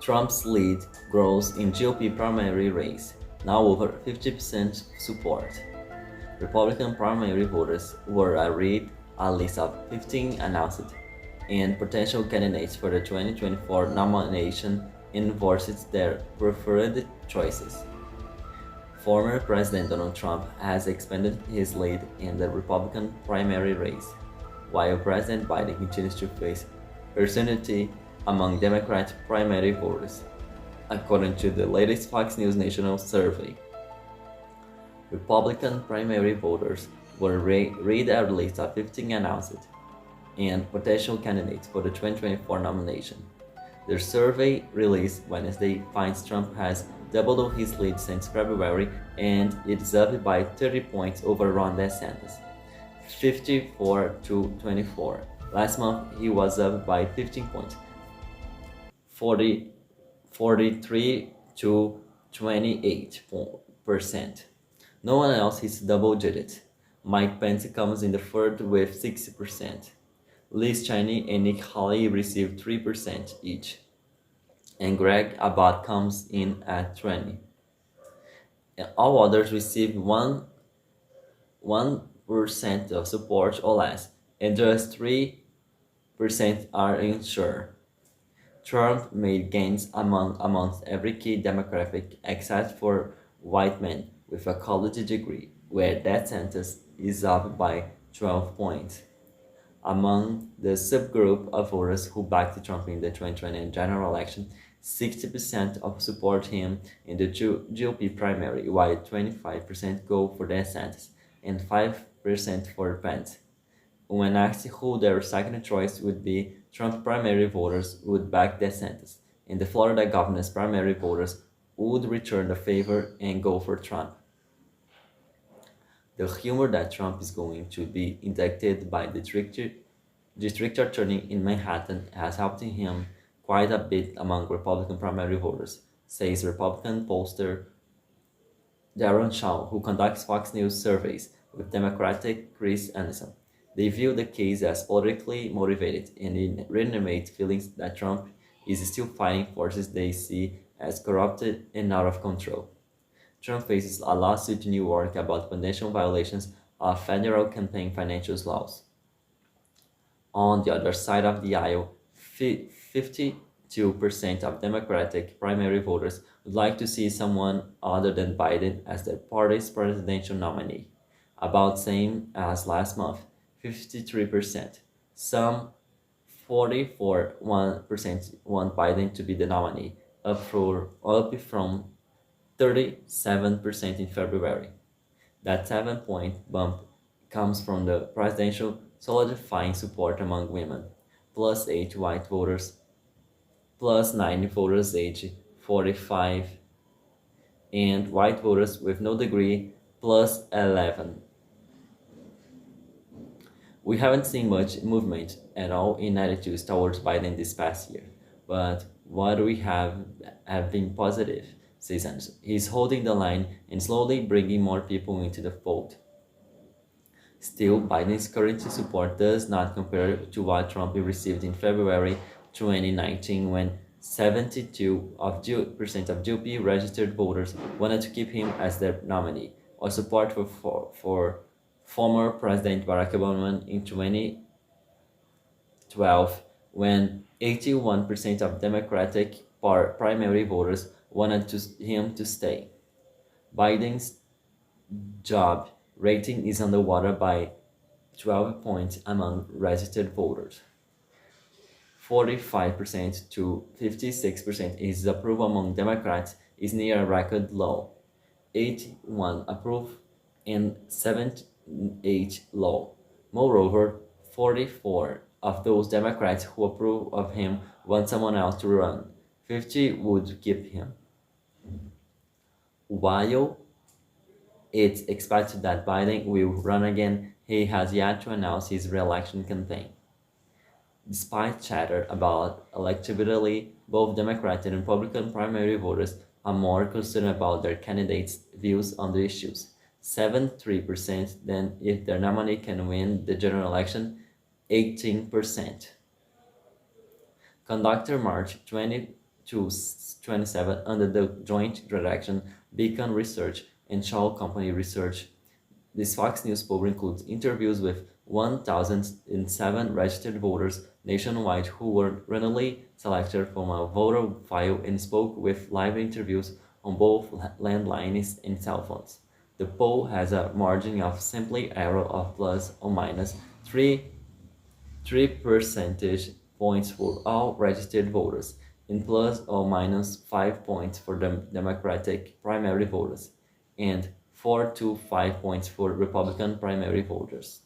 Trump's lead grows in GOP primary race, now over 50% support. Republican primary voters were read a list of 15 announced and potential candidates for the 2024 nomination and voiced their preferred choices. Former President Donald Trump has expanded his lead in the Republican primary race, while President Biden continues to face uncertainty among Democrat primary voters, according to the latest Fox News National survey. Republican primary voters were read a list of 15 announced and potential candidates for the 2024 nomination. The survey released Wednesday finds Trump has doubled his lead since February and it's up by 30 points over Ron DeSantis, 54 to 24. Last month, he was up by 15 points, 43 to 28%. No one else is double digits. Mike Pence comes in the third with 60%. Cheney and Nikki Haley receive 3% each, and Greg Abbott comes in at 20%. All others receive 1% of support or less, and just 3% are unsure. Trump made gains amongst every key demographic except for white men with a college degree, where DeSantis is up by 12 points. Among the subgroup of voters who backed Trump in the 2020 general election, 60% of support him in the GOP primary, while 25% go for DeSantis and 5% for Pence. When asked who their second choice would be, Trump primary voters would back DeSantis, and the Florida governor's primary voters would return the favor and go for Trump. The rumor that Trump is going to be indicted by the district attorney in Manhattan has helped him quite a bit among Republican primary voters, says Republican pollster Darren Shaw, who conducts Fox News surveys with Democratic Chris Anderson. They view the case as politically motivated and it reanimates feelings that Trump is still fighting forces they see as corrupted and out of control. Trump faces a lawsuit in New York about potential violations of federal campaign finance laws. On the other side of the aisle, 52% of Democratic primary voters would like to see someone other than Biden as their party's presidential nominee, about same as last month, 53%. Some 44% want Biden to be the nominee, up from 37% in February. That 7-point bump comes from the presidential solidifying support among women, plus 8 white voters, plus 9 voters age 45, and white voters with no degree, plus 11. We haven't seen much movement at all in attitudes towards Biden this past year, but what we have been positive, says Anderson. He's holding the line and slowly bringing more people into the fold. Still, Biden's current support does not compare to what Trump received in February 2019 when 72% of GOP registered voters wanted to keep him as their nominee, or support for former President Barack Obama in 2012 when 81% of Democratic primary voters wanted him to stay. Biden's job rating is underwater by 12 points among registered voters. 45% to 56% his approval among Democrats is near a record low. 81 approve and 78 low. Moreover, 44 of those Democrats who approve of him want someone else to run. 50 would keep him. While it's expected that Biden will run again, he has yet to announce his re-election campaign. Despite chatter about electability, both Democrat and Republican primary voters are more concerned about their candidates' views on the issues, 73%, than if their nominee can win the general election, 18%. Conductor March 20 to 27 under the joint direction Beacon Research and Shaw Company Research. This Fox News poll includes interviews with 1,007 registered voters nationwide who were randomly selected from a voter file and spoke with live interviews on both landlines and cell phones. The poll has a margin of simply error of plus or minus 3 percentage points for all registered voters and plus or minus 5 points for the Democratic primary voters and 4 to 5 points for Republican primary voters.